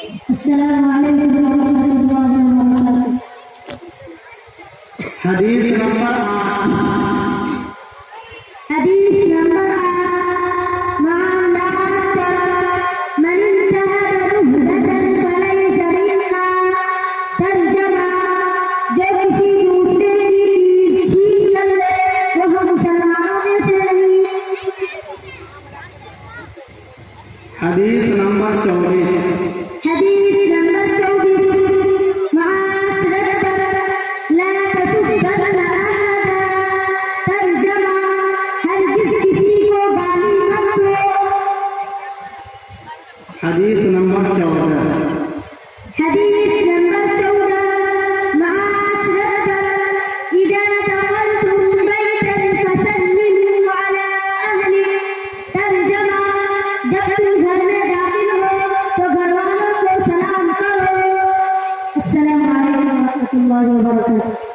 السلام علیکم ورحمۃ اللہ وبرکاتہ۔ حدیث نمبر 8۔ حدیث نمبر 8 معاملات پر من انتهب رهبة فليس منا۔ ترجمہ جو کسی دوسرے کی چیز چھین کر لے وہ ہم مسلمانوں میں سے نہیں۔ حدیث نمبر 24۔ حدیث نمبر 24 معاشرت پر لا تسبن احدا۔ ترجمہ ہرگز کسی کو گالی مت دو۔ حدیث نمبر 14۔ حدیث نمبر 14 معاشرت پر اذا دخلتم بیتا فسلموا علی اہلہ۔ ترجمہ جب تم گھر میں داخل ہو تو گھر والوں کو سلام کرو۔ السلام علیکم ورحمۃ اللہ وبرکاتہ۔